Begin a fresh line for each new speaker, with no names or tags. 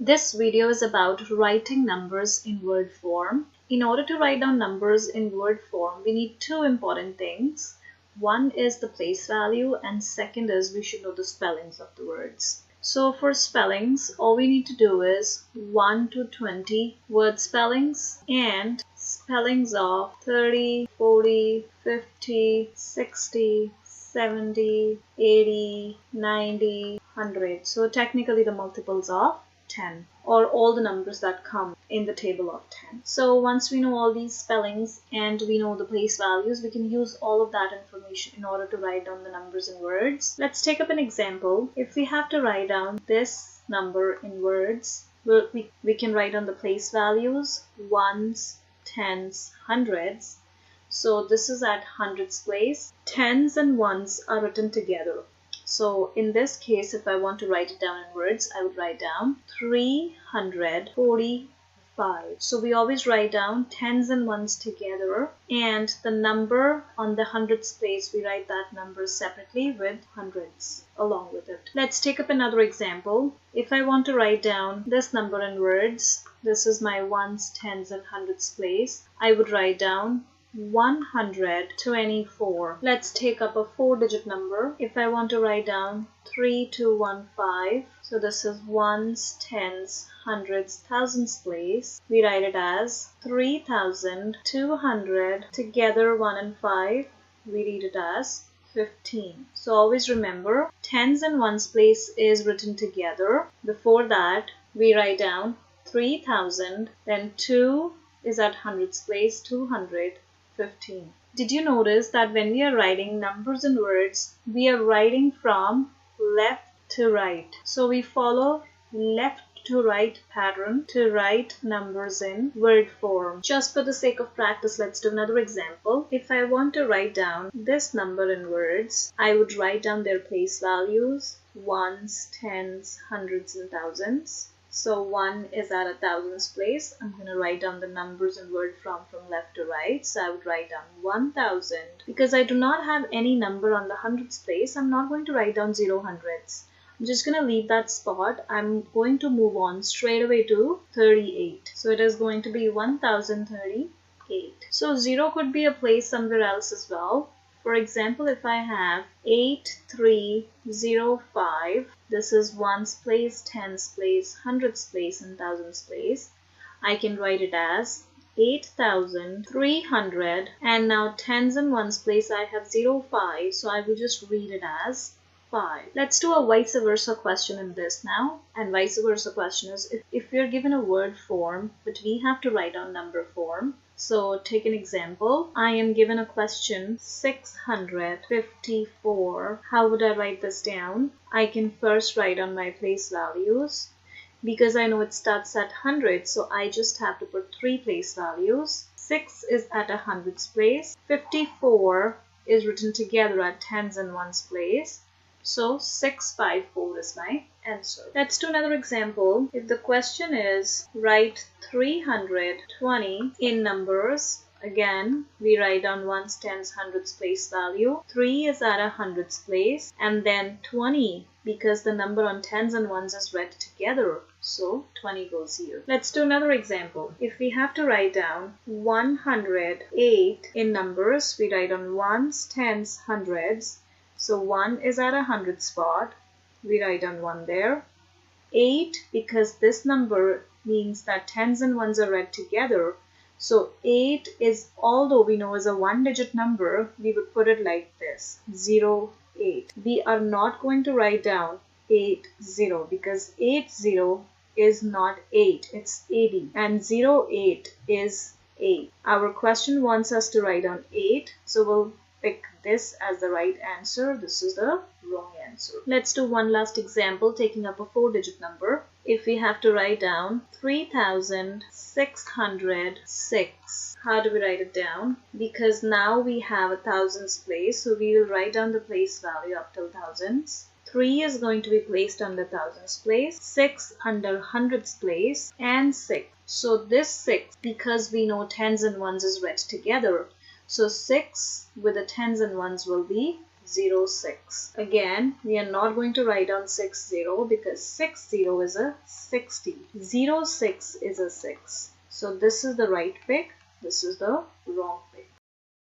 This video is about writing numbers in word form. In order to write down numbers in word form, we need two important things. One is the place value and second is we should know the spellings of the words. So for spellings, all we need to do is 1 to 20 word spellings and spellings of 30, 40, 50, 60, 70, 80, 90, 100. So technically the multiples of 10 or all the numbers that come in the table of 10. So once we know all these spellings and we know the place values, we can use all of that information in order to write down the numbers in words. Let's take up an example. If we have to write down this number in words, we can write down the place values, ones, tens, hundreds. So this is at hundreds place. Tens and ones are written together. So in this case, if I want to write it down in words, I would write down 345. So we always write down tens and ones together, and the number on the hundreds place, we write that number separately with hundreds along with it. Let's take up another example. If I want to write down this number in words, this is my ones, tens and hundreds place, I would write down 124. Let's take up a 4-digit number. If I want to write down 3215, so this is ones, tens, hundreds, thousands place, we write it as 3200. Together 1 and 5, we read it as 15. So always remember, tens and ones place is written together. Before that, we write down 3000, then 2 is at hundreds place, 200. 15. Did you notice that when we are writing numbers in words, we are writing from left to right? So we follow left to right pattern to write numbers in word form. Just for the sake of practice, let's do another example. If I want to write down this number in words, I would write down their place values, ones, tens, hundreds, and thousands. So 1 is at a thousands place. I'm going to write down the numbers in word from left to right. So I would write down 1000. Because I do not have any number on the hundreds place, I'm not going to write down 0 hundreds. I'm just going to leave that spot. I'm going to move on straight away to 38. So it is going to be 1038. So 0 could be a place somewhere else as well. For example, if I have 8305, this is ones place, tens place, hundreds place, and thousands place. I can write it as 8300. And now tens and ones place, I have 05, so I will just read it as 5. Let's do a vice versa question in this now. And vice versa question is if we are given a word form, but we have to write on number form. So take an example. I am given a question 654. How would I write this down? I can first write on my place values. Because I know it starts at 100, so I just have to put 3 place values. 6 is at a hundreds place. 54 is written together at tens and ones place. So 654 is my answer. Let's do another example. If the question is write 320 in numbers, again we write down ones, tens, hundreds place value. 3 is at a hundreds place and then 20 because the number on tens and ones is read together. So 20 goes here. Let's do another example. If we have to write down 108 in numbers, we write on ones, tens, hundreds. So 1 is at a hundred spot. We write down 1 there. 8 because this number means that tens and ones are read together. So 8 is, although we know is a 1-digit number, we would put it like this, 08. We are not going to write down 80 because 80 is not 8, it's 80. And 08 is 8. Our question wants us to write down 8, so we'll pick this as the right answer. This is the wrong answer. Let's do one last example taking up a 4-digit number. If we have to write down 3606, how do we write it down? Because now we have a thousands place, so we will write down the place value up till thousands. 3 is going to be placed under thousands place, 6 under hundreds place, and 6. So this 6, because we know tens and ones is read together, so 6 with the tens and ones will be 06. Again, we are not going to write down 60 because 60 is a 60. 06 is a 6. So this is the right pick. This is the wrong